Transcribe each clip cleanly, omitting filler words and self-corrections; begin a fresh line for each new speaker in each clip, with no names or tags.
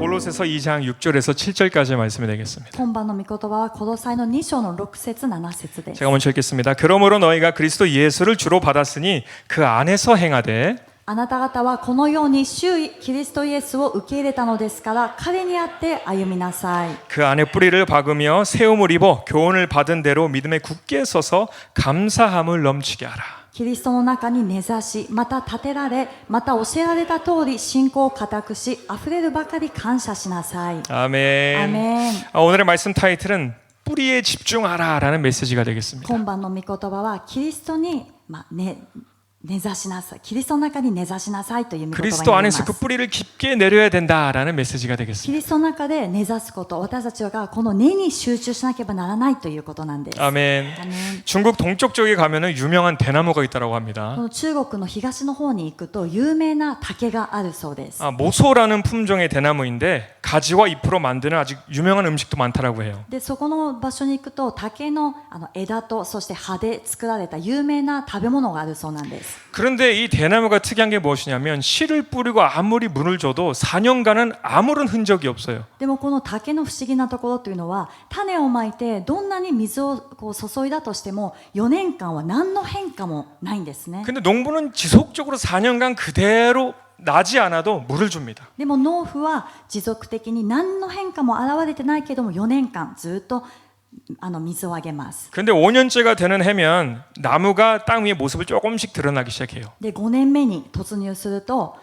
골로새서 2장 6절에서 7절까지 말씀이 되겠습니다.
今晩の御言葉はコロサイの2章の6節7節です。
제가 먼저 읽겠습니다. 그러므로 너희가 그리스도 예수를 주로 받았으니 그 안에서 행하되
あなた方はこのように主キリストイエスを受け入れたのですから彼にあって歩みなさい。
그 안에 뿌리를 박으며 세움을 입어 교훈을 받은 대로 믿음에 굳게 서서 감사함을 넘치게 하라.
キリストの中に根ざし、また立てられ、また教えられた通り信仰を固くし、あふれるばかり感謝しなさい。
아멘.
아멘.
오늘의 말씀 타이틀은 뿌리에 집중하라라는 메시지가 되겠습니다.
今晩の御言葉はキリストに、根ざしなさい。キリストの中に根ざしなさいという御言葉にな
그리스도
りま
안에서
す。
그 뿌리를 깊게 내려야 된다라는 메시지가
キ
되겠습니다.
リストの中で根ざすこと、私たちがこの根に集中しなければならないということなんです。
아멘.
아멘.
중국 동쪽 쪽에 가면은 유명한 대나무가 있다고
こ
합니다.
の中国の東の方に行くと有名な竹があるそうです。
모소라는 품종의 대나무인데 가지와 잎으로 만드는 아주 유명한 음식도 많다라고 해요.
でそこの場所に行くと竹の枝とそして葉で作られた有名な食べ物があるそうなんです。
그런데 이 대나무가 특이한 게 무엇이냐면 씨를 뿌리고 아무리 물을 줘도 4년간은 아무런 흔적이 없어요.
でもこの竹の不思議なところというのは種をまいてどんなに水を注いだとしても4年間は何の変化もないんですね。
근데 농부는 지속적으로 4년간 그대로 나지 않아도 물을 줍니다.
でも農夫は持続的に何の変化も現れてないけども4年間ずっと水をあげます。
근데 5년째가 되는 해면 나무가 땅 위에 모습을 조금씩 드러나기 시작해요.
で5年目に突入すると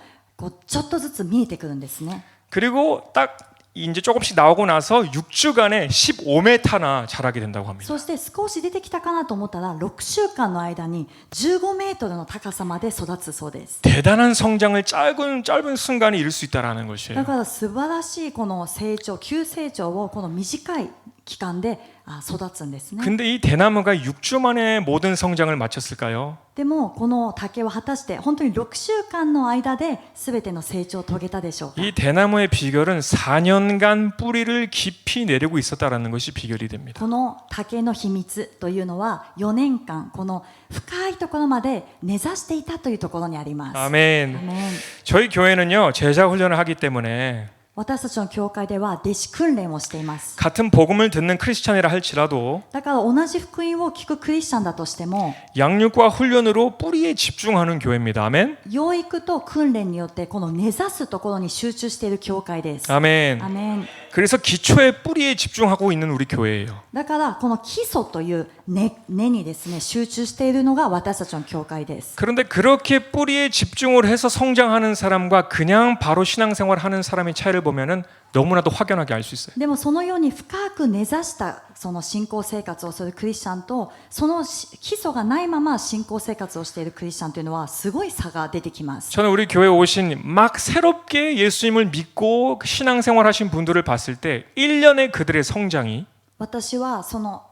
ちょっとずつ見えてくるんですね。
그리고 딱 이제 조금씩 나오고 나서 6주간에 15m나 자라게 된다고 합니다.
そして少し出てきたかなと思ったら6週間の間に15メートルの高さまで育つそうです。
대단한 성장을 짧은 순간에 이룰 수 있다라는
だ
것이에요.
から素晴らしいこの成長、急成長をこの短い期間で育つんですね。
근데 이 대나무가 6주 만에 모든 성장을 마쳤을까요?
でもこの竹は果たして本当に6週間の間で全ての成長を遂げたでしょうか。
이 대나무의 비결은 4년간 뿌리를 깊이 내리고 있었다라는 것이 비결이 됩니다.
この竹の秘密というのは4年間この深いところまで根ざしていたというところにあります。
아멘.
アメン。
저희 교회는요 제자 훈련을 하기 때문에
私たちの教会では弟子訓練をしています。
같은 복음을 듣는 크리스찬이라 할지라도
だから同じ福音を聞くクリスチャンだとしても
양육과 훈련으로 뿌리에 집중하는 교회입니다. 아멘.
養育と訓練によってこの根ざすところに集中している教会です。
아멘.
アメン。
그래서 기초의 뿌리에 집중하고 있는 우리 교회예요.
だからこの基礎という根にですね集中しているのが私たちの教会です。
그런데 그렇게 뿌리에 집중을 해서 성장하는 사람과 그냥 바로 신앙생활 하는 사람의 차이를 보면은 너무나도 확연하게 알 수 있어요.
でもそのように深く根ざしたその信仰生活をするクリスチャンとその基礎がないまま信仰生活をしているクリスチャンというのはすごい差が出てきます。
저는 우리 교회 오신 막 새롭게 예수님을 믿고 신앙생활 하신 분들을 봤을 때 1년의 그들의 성장이
私は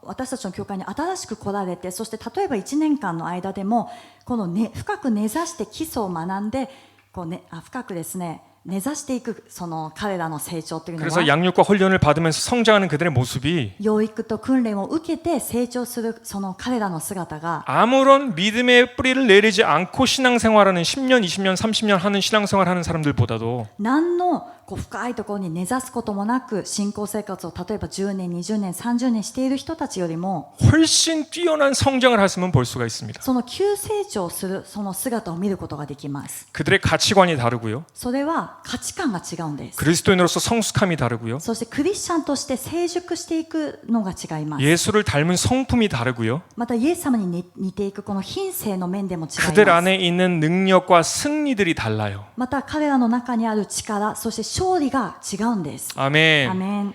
私たちの教会に新しく来られてそして例えば1年間の間でもこの、深く根ざして基礎を学んで深くですね根ざしていくその彼らの成長というの
그래서
は
양육과 훈련을 받으면서 성장하는 그들의 모습이
養育と訓練を受けて成長するその彼らの姿が
아무런 믿음의 뿌리를 내리지 않고 신앙생활하는 10년, 20년, 30년 하는 신앙생활 하는 사람들보다도
何の深いところに根ざすこともなく信仰生活を例えば10年、20年、30年している人たちよりも
훨씬 뛰어난 성장을 하시면 볼 수가 있습니다.
その急成長するその姿を見ることができます。
그들의 가치관이 다르고요.
それは価値観が違うんです。
그리스도인으로서 성숙함이 다르고요.
そしてクリスチャンとして成熟していくのが違います。
예수를 닮은 성품이 다르고요. ま
またイエス様に似ていくこの品性の面でも違います。
그들 안에 있는 능력과 승리들이 달라요.
また彼らの中にある力、そして勝利が違うんです。
아멘.
アメン。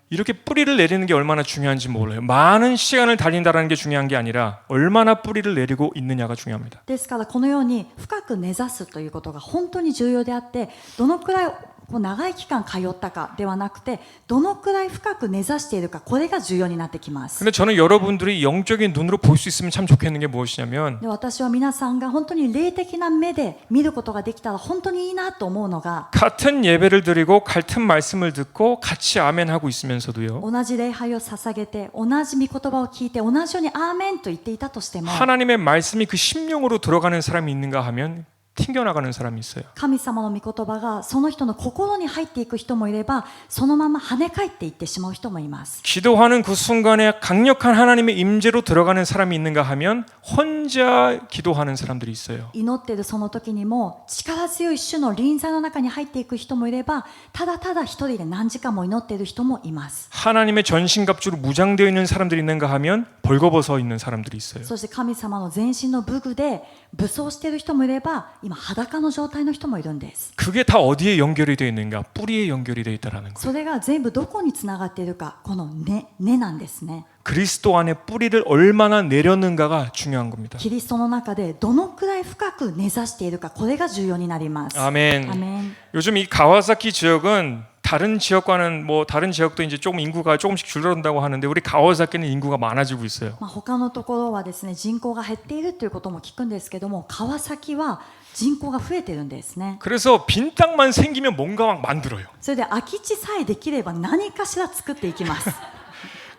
이렇게 뿌리를 내리는 게 얼마나 중요한지 몰라요. 많은 시간을 달린다는 게 중요한 게 아니라 얼마나 뿌리를 내리고 있느냐가 중요합니다.
ですからこのように深く根ざすということが本当に重要であってどのくらい長い期間通ったかではなくてどのくらい深く根ざしているかこれが重要になってきます。
근데 저는 여러분들이 영적인 눈으로 볼 수 있으면 참 좋겠는 게 무엇이냐면
で私は皆さんが本当に霊的な目で見ることができたら本当にいいなと思うのが
같은 예배를 드리고 같은 말씀을 듣고 같이 아멘하고 있으면서도요.
同じ礼拝を捧げて同じ御言葉を聞いて同じようにアーメンと言っていたとしても
하나님의 말씀이 그 심령으로 들어가는 사람이 있는가 하면 튕겨나가는 사람이 있어요.
神様の御言葉がその人の心に入っていく人もいれば、そのまま跳ね返っていってしまう人もいます。
기도하는 그 순간에 강력한 하나님의 임재로 들어가는 사람이 있는가 하면 혼자 기도하는 사람들이 있어요.
祈っているその時にも力強い主の臨在の中に入っていく人もいれば、ただただ一人で何時間も祈っている人もいます。
하나님의 전신갑주로 무장되어 있는 사람들이 있는가 하면 벌거벗어 있는 사람들이 있어요.
そして神様の全身の武具で武装している人もいれば、今裸の状態の人もいるんです。
그게 다 어디에 연결이 되어 있는가? 뿌리에 연결이 되어 있다라는 거예요.
それが全部どこにつながっているか、この根なんですね。
그리스도 안에 뿌리를 얼마나 내렸는가가 중요한 겁니다.
キリストの中でどのくらい深く根ざしているか、これが重要になります。
아멘.
アメン。
요즘 이 가와사키 지역은 다른 지역과는 뭐 다른 지역도 이제 조금 인구가 조금씩 줄어든다고 하는데 우리 가와사키는 인구가 많아지고 있어요.
他のところはですね、人口が減っているということも聞くんですけども、川崎は人口が増えてるんですね。
그래서 빈 땅만 생기면 뭔가 막 만들어요.
それで空き地さえできれば何かしら作っていきます。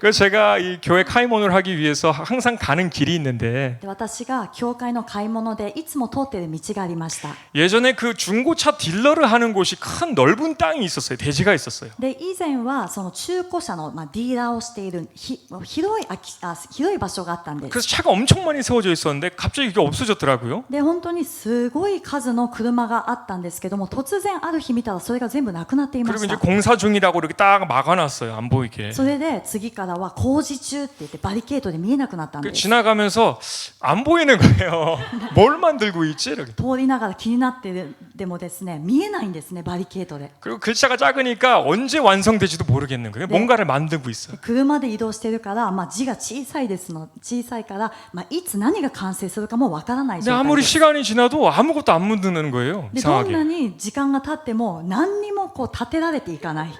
그래서 제가 이 교회 카이몬을 하기 위해서 항상 가는 길이 있는데
で、私が教会の買い物でいつも通っている道がありました。
예전에 그 중고차 딜러를 하는 곳이 큰 넓은 땅이 있었어요. 대지가 있었어요.
で、以前はその中古車のディーラーをしている広い場所があったんです。
그래서 차가 엄청 많이 세워져 있었는데 갑자기 이게 없어졌더라고요.
で、本当にすごい数の車があったんですけども、突然ある日見たらそれが全部なくなっていま
그리고
し
이제
た。
공사 중이라고 이렇게 딱 막아놨어요. 안 보이게.
それで次からは工事中って言ってバリケードで見えなくなったん
그
です。
지나가면서 안 보이는 거예요. 뭘 만들고 있지? 이렇게.
通りながら気になってでもですね、見えないんですね、バリケードで。
그리고 글자가 작으니까 언제 완성될지도 모르겠는 거예요. 뭔가를 만들고 있어요.
車で移動してるから、字が小さいから、いつ何が完成するかもわからない
근데
状態
아무리
です。
시간이 지나도 아무것도 안 묻는 거예요.
で、どん
이상하게.
なに時間が経っても何にも立てられていかない。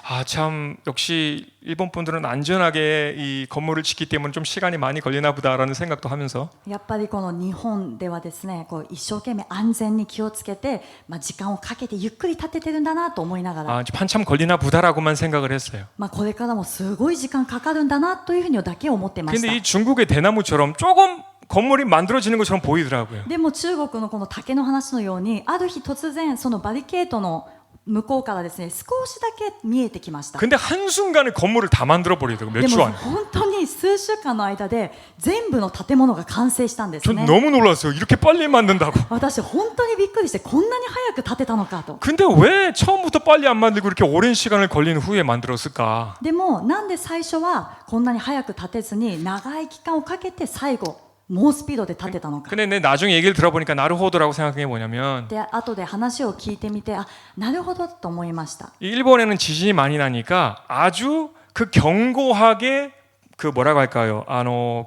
아, 참 역시 일본 분들은 안전하게 이 건물을 짓기 때문에 좀 시간이 많이 걸리나 보다라는 생각도 하면서
やっぱりこの日本ではですね、一生懸命安全に気をつけて、時間をかけてゆっくり立ててるんだなと思いながら、
아, 한참 걸리나 보다라고만 생각을 했어요.
これからもすごい時間かかるんだなというふうにだけ思ってまし
근데
た。
이 중국의 대나무처럼 조금 건물이 만들어지는 것처럼 보이더라고요.
でも中国のこの竹の話のように、ある日突然そのバリケードの向こうからですね、少しだけ見えてきました。
근데 한순간에 건물을 다 만들어 버리더라고요.
で
몇 주
も
안에.
本当に数週間の間で全部の建物が完成したんです
전
ね。
너무 놀랐어요. 이렇게 빨리 만든다고.
私本当にびっくりして、こんなに早く建てたのかと。
근데 왜 처음부터 빨리 안 만들고 이렇게 오랜 시간을 걸린 후에 만들었을까?
でもなんで最初はこんなに早く建てずに長い期間をかけて最後猛スピードで建てたのか。
근데 내 나중에 얘기를 들어보니까 나루호도라고 생각한 게 뭐냐면
で、後で話を聞いてみて、なるほどと思いました。
이 일본에는 지진이 많이 나니까 아주 그 견고하게 그 뭐라고 할까요?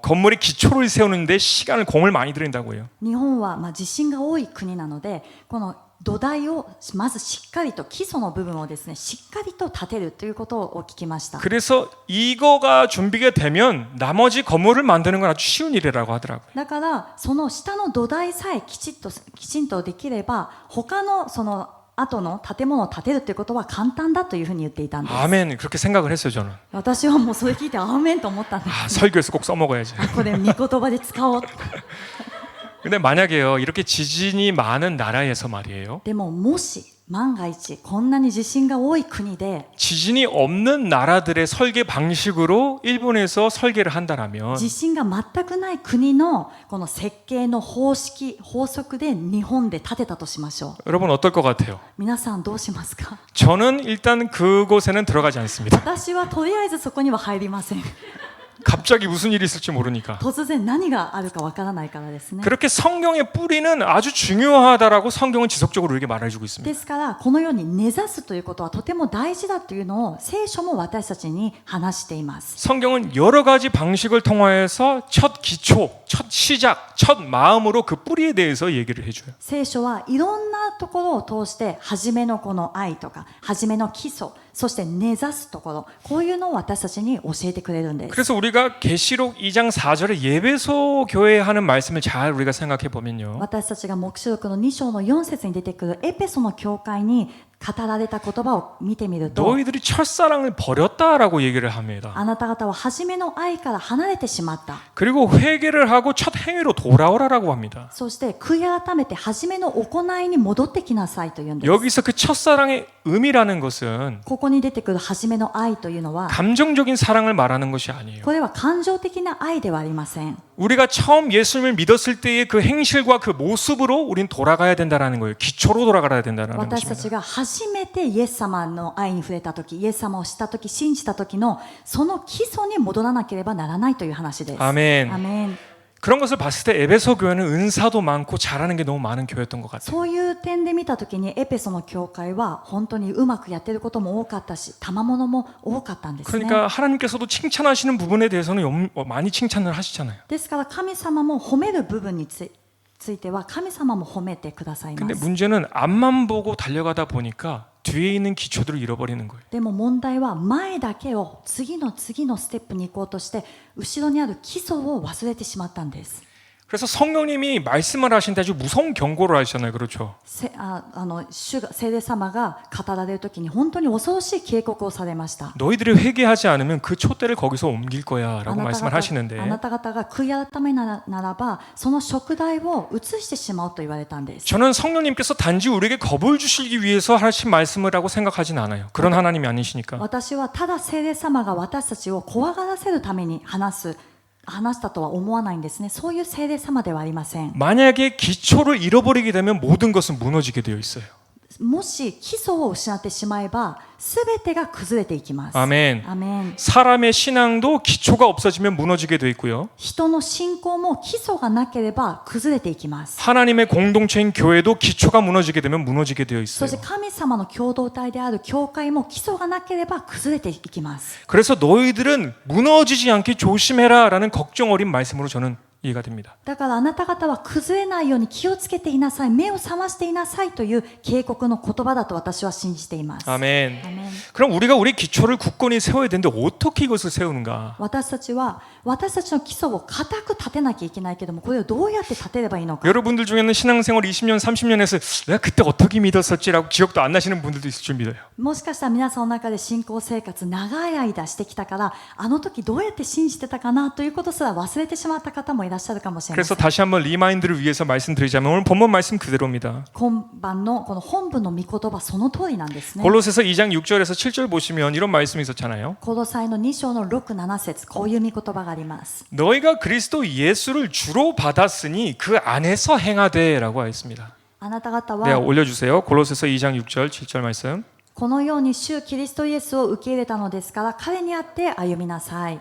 건물의 기초를 세우는데 시간을 공을 많이 들인다고 해요.
日本は地震が多い国なので、この土台をまずしっかりと基礎の部分をですね、しっかりと建てるということを聞きました。
그래서 이거가 준비가 되면 나머지 건물을 만드는 건 아주 쉬운 일이라고 하더라고요.
だからその下の土台さえきちんとできれば、他のその後の建物を建てるということは簡単だというふうに言っていたんです。
아멘. 그렇게 생각을 했어요, 저는.
私はもうそれ聞いてアーメンと思ったんです。
아, 설교에서 꼭 써먹어야지.
これ御言葉で使おう。
근데 만약에요, 이렇게 지진이 많은 나라에서 말이에요.
でももし万が一こんなに地震が多い国で
지진이 없는 나라들의 설계 방식으로 일본에서 설계를 한다라면
地震が全くない国のこの設計の法則で日本で建てたとしましょう。
여러분 어떨 것 같아요?
皆さんどうしますか？
저는 일단 그곳에는 들어가지 않습니다.
私はとりあえずそこには入りません。
갑자기 무슨 일이 있을지 모르니까.
突然何があるかわからないからですね。
그렇게 성경의 뿌리는 아주 중요하다라고 성경은 지속적으로 이렇게 말해주고 있습니다.
ですからこのように根ざすということはとても大事だというのを聖書も私たちに話しています。
성경은 여러 가지 방식을 통하여서 첫 기초, 첫 시작, 첫 마음으로 그 뿌리에 대해서 얘기를 해줘요.
聖書はいろんなところを通して初めのこの愛とか初めの基礎、そして根ざすところ、こういうのを私たちに教えてくれるんです。
그래서 우리가 계시록 2장 4절에 예배소 교회에 하는 말씀을 잘 우리가 생각해 보면요.
私たちが黙示録の2章の4節に出てくるエペソの教会に語られた言葉を見てみると
너희들이 첫사랑을 버렸다라고 얘기를 합니다.
あなた方は初めの愛から離れてしまった
그리고 회개를 하고 첫 행위로 돌아오라라고 합니다.
そして悔い改めて初めの行いに戻ってきなさいというんです
여기서 그 첫사랑의 의미라는 것은
ここに出てくる初めの愛というのは
감정적인 사랑을 말하는 것이 아니에요.
これは感情的な愛ではありません
우리가 처음 예수님을 믿었을 때의 그 행실과 그 모습으로 우린 돌아가야 된다는 거예요. 기초로 돌아가야 된다는
私たち
것입니다.
が初めてイエス様の愛に触れた時イエス様を知った時信じた時のその基礎に戻らなければならないという話です
아멘.
アメン
그런 것을 봤을 때 에베소 교회는 은사도 많고 잘하는 게 너무 많은 교회였던 것 같아요.
そういう点で見た時にエペソの教会は本当にうまくやってることも多かったし賜物も多かったんですね
그러니까 하나님께서도 칭찬하시는 부분에 대해서는 많이 칭찬을 하시잖아요.
ですから神様も褒める部分については神様も褒めてくださいま
근데
す
문제는 앞만 보고 달려가다 보니까 뒤에 있는 기초들을 잃어버리는 거예요.
でも問題は前だけを次のステップに行こうとして後ろにある基礎を忘れてしまったんです
그래서 성령님이 말씀을 하신데 아주 무서운 경고를 하시잖아요. 그렇죠?
聖霊様が語られる時に本当に恐ろしい警告をされました
너희들이 회개하지 않으면 그 촛대를 거기서 옮길 거야라고
あな
말씀을
た
하시는데
方が悔い改めならばその食台を移してしまうと言われたんです
저는 성령님께서 단지 우리에게 겁을 주시기 위해서 하신 말씀을 하고 생각하진 않아요. 그런 하나님이 아니시니까.
私はただ聖霊様が私たちを怖がらせるために話したとは思わないんですね。そういう聖霊様ではありません。
만약에 기초를 잃어버리게 되면 모든 것은 무너지게 되어 있어요.
もし基礎を失ってしまえば全てが崩れていきます。
아멘.
アメン。
사람의 신앙도 기초가 없어지면 무너지게 되어 있고요.
人の信仰も基礎がなければ崩れていきます。
하나님의 공동체인 교회도 기초가 무너지게 되면 무너지게 되어
そ
있어요.
して神様の共同体である教会も基礎がなければ崩れていきます。
그래서 너희들은 무너지지 않게 조심해라라는 걱정 어린 말씀으로 저는 이해가 됩니다.
だからあなた方は崩れないように気をつけていなさい、目を覚ましていなさいという警告の言葉だと私は信じています。
아멘.
アメン。
그럼 우리가 우리 기초를 굳건히 세워야 되는데 어떻게 이것을 세우는가?
私たちは私たちの基礎を固く立てなきゃいけないけどもこれをどうやって立てればいいのか
여러분들 중에는 신앙생활 20년, 30년 해서 내가 그때 어떻게 믿었었지라고 기억도 안 나시는 분들도 있을 줄 믿어요.
もしかしたら皆さんの中で信仰生活長い間してきたからあの時どうやって信じてたかなということすら忘れてしまった方もいらっしゃるかもしれません
그래서 다시 한번 리마인드를 위해서 말씀드리자면 오늘 본문 말씀 그대로입니다.
今晩のこの本文の御言葉その通りなんですね
골로새서 2장 6절에서 7절 보시면 이런 말씀이 있었잖아요.
コロサイの2章の6、7節こういう御言葉があります
너희가 그리스도 예수를 주로 받았으니 그 안에서 행하되라고 하였습니다.
あなた方
네,
は
올려주세요. 골로새서 2장 6절 7절 말씀.
このように主キリストイエスを受け入れたのですから彼にあって歩みなさい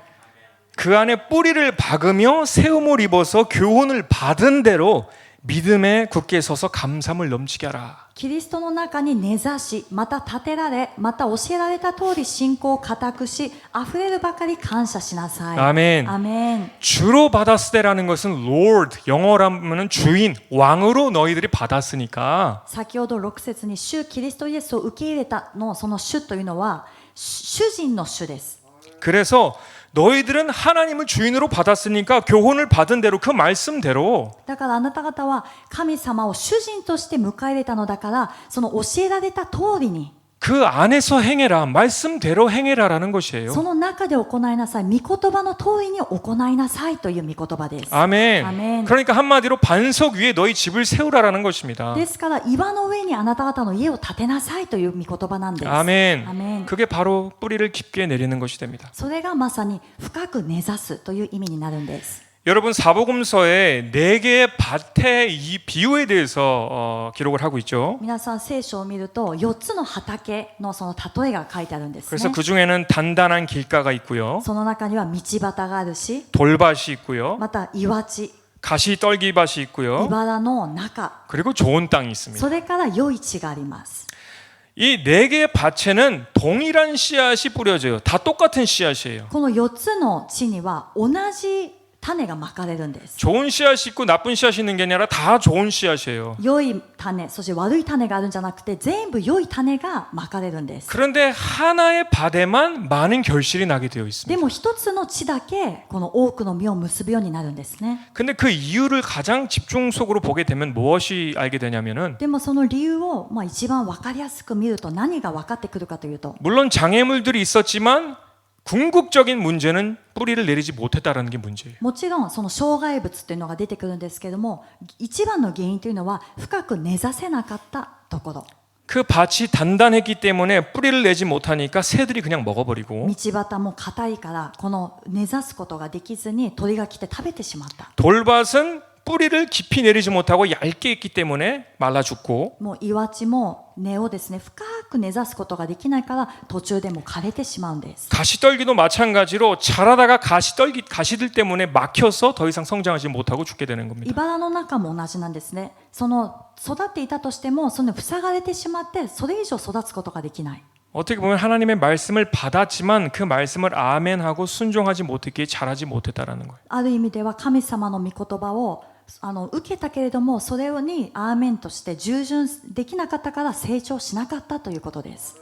그 안에 뿌리를 박으며 세움을 입어서 교훈을 받은 대로 믿음에 굳게 서서 감사함을 넘치게 하라.
キリストの中に根ざし、また立てられ、また教えられた通り信仰を固くし、溢れるばかり感謝しなさい。
아멘.
アメン。
주로 받았을 때라는 것은 Lord, 영어로 하면 주인, 왕으로 너희들이 받았으니까
先ほど6節に主キリストイエスを受け入れたのその主というのは主人の主です。
그래서 너희들은 하나님을 주인으로 받았으니까 교훈을 받은 대로 그 말씀대로
だからあなた方は神様を主人として迎え入れたのだから、その教えられた通りに
그 안에서 행해라, 말씀대로 행해라라는 것이에요.
その中で行いなさい、御言葉の通りに行いなさいという御言葉です。
아멘.
아멘.
그러니까 한마디로 반석 위에 너희 집을 세우라라는 것입니다.
ですから岩の上にあなた方の家を建てなさいという御言葉なんです。
아멘.
アメン。
그게 바로 뿌리를 깊게 내리는 것이 됩니다.
それがまさに深く根ざすという意味になるんです。
여러분 사복음서에 4개의 밭의 이 비유에 대해서 기록을 하고 있죠.
皆さん聖書を見ると4つの畑のその例えが書いてあるんです
그래서
ね。
그 중에는 단단한 길가가 있고요.
その中には道端があるし、
돌밭이 있고요.
また岩地、
가시 떨기밭이 있고요.
茨の中、
그리고 좋은 땅이 있습니다.
それから良い地があります。
이 4개의 밭에는 동일한 씨앗이 뿌려져요. 다 똑같은 씨앗이에요.
この4つの地には同じ種がまかれるんです。
좋은 씨앗이 있고 나쁜 씨앗이 있는 게 아니라 다 좋은 씨앗이에요.
良い種、そして悪い種があるんじゃなくて全部良い種がまかれるんです。
그런데 하나의 밭에만 많은 결실이 나게 되어
で
있습니다.
も一つの地だけこの多くの実を結ぶようになるんですね。
근데 그 이유를 가장 집중적으로 보게 되면 무엇이 알게 되냐면은
でもその理由を一番分かりやすく見ると何が分かってくるかというと、
물론 장애물들이 있었지만 궁극적인 문제는 뿌리를 내리지 못했다라는 게 문제예요.
もちろんその障害物というのが出てくるんですけれども、一番の原因というのは深く根ざせなかったところ。
그 밭이 단단했기 때문에 뿌리를 내지 못하니까 새들이 그냥 먹어버리고
道端も硬いからこの根ざすことができずに鳥が来て食べてしまった。
돌밭은 뿌리를 깊이 내리지 못하고 얇게 있기 때문에 말라 죽고
もう岩地も根をですね深く根ざすことができないから途中でもう枯れてしまうんです。
가시떨기도 마찬가지로 자라다가 가시들 때문에 막혀서 더 이상 성장하지 못하고 죽게 되는 겁니다.
茨の中も同じなんですね。その育っていたとしてもその塞がれてしまってそれ以上育つことができない。
어떻게 보면 하나님의 말씀을 받았지만 그 말씀을 아멘하고 순종하지 못했기에 자라지 못했다라는 거예요.
ある意味では神様の御言葉を受けたけれどもそれにアーメンとして従順できなかったから成長しなかったということです。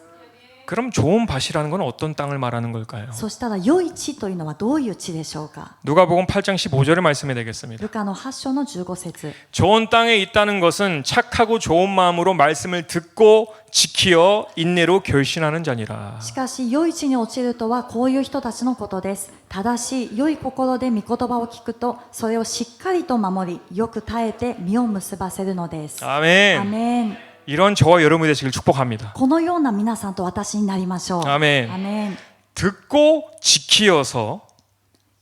그럼 좋은 밭이라는 건 어떤 땅을 말하는 걸까요?
そしたら良い地というのはどういう地でしょうか。
누가복음 8장 15절의 말씀이 되겠습니다.
ルカの8章の15節。
좋은 땅에 있다는 것은 착하고 좋은 마음으로 말씀을 듣고 지키어 인내로 결신하는 자니라.
しかし良い地に落ちるとはこういう人たちのことです。ただし良い心で御言葉を聞くとそれをしっかりと守りよく耐えて実を結ばせるのです。
아멘.
アメン。
이런 저와 여러분이 되시길 축복합니다.
このような皆さんと私になりましょう。
アメン。
アメン。
듣고 지키어서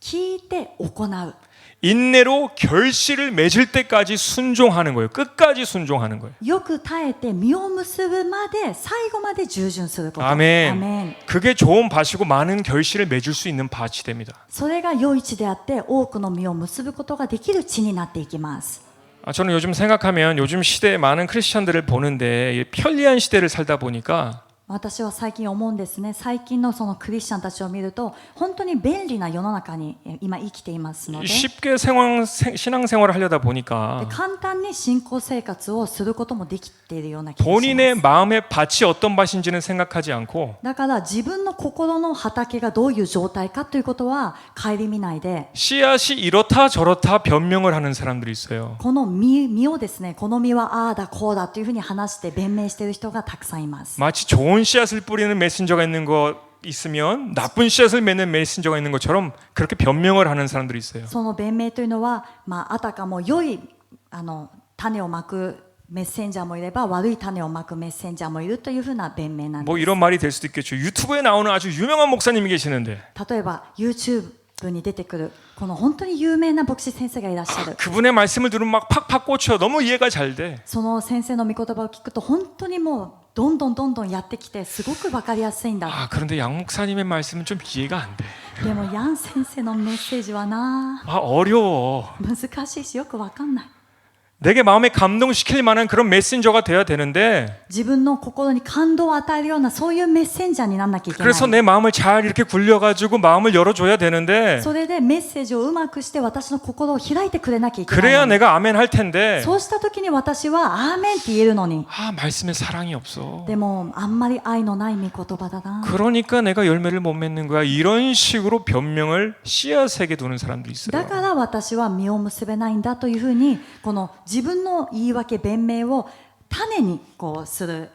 聞いて行う。
인내로 결실을 맺을 때까지 순종하는 거예요. 끝까지 순종하는 거예요.
よく耐えて実を結ぶまで最後まで従順すること。
아멘.
アメン。
그게 좋은 밭이고 많은 결실을 맺을 수 있는 밭이 됩니다.
それが良い地であって多くの実を結ぶことができる地になっていきます。
저는 요즘 생각하면 요즘 시대에 많은 크리스천들을 보는데 편리한 시대를 살다 보니까
私は最近思うんですね。最近のそのクリスチャンたちを見ると本当に便利な世の中に今生きていますので、
쉽게 신앙생활을 하려다 보니까
簡単に信仰生活をすることもできているような気がしま
본인의
す。
마음의 밭이 어떤 밭인지는 생각하지 않고
だから自分の心の畑がどういう状態かということは顧みないで、
씨앗이 이렇다 저렇다 변명을 하는 사람들이 있어요.
この実をですね、この実はああだこうだというふうに話して弁明している人がたくさんいます。
마치 좋은 씨앗을 뿌리는 메신저가 있는 것 있으면 나쁜 씨앗을 맺는 메신저가 있는 것처럼 그렇게 변명을 하는 사람들이 있어요.
その弁明というのは、あたかも良い種をまくメッセンジャーもいれば悪い種をまくメッセンジャーもいるというふうな弁明なんです。
뭐 이런 말이 될 수도 있겠죠. 유튜브에 나오는 아주 유명한 목사님이 계시는데
例えば YouTubeに出てくるこの本当に有名な牧師先生がいらっしゃる。
그분의 말씀을 들으면 막 팍팍 꽂혀. 너무 이해가 잘 돼.
その先生の御言葉を聞くと本当にもうどんどんやってきてすごく分かりやすいんだ。
그런데 양 목사님의 말씀은 좀 이해가 안 돼.
でもヤン先生のメッセージはな
어려워.
難しいしよく分かんない。
내게 마음에 감동시킬 만한 그런 메신저가 돼야 되는데
自分の心に感動を与えるようなそういうメッセンジャーにならなきゃいけない。
그래서 내 마음을 잘 이렇게 굴려가지고 마음을 열어줘야 되는데
それでメッセージをうまくして私の心を開いてくれなきゃいけない
그래야
のに。
내가 아멘 할 텐데
そうした時に私はアーメンって言えるのに、
말씀에 사랑이 없어.
でもあんまり愛のない御言葉だな。
그러니까 내가 열매를 못 맺는 거야. 이런 식으로 변명을 씨앗에게 두는 사람들이
だ
있어요.
から私は実を結べないんだというふうにこの自分の言い訳弁明を種にこうする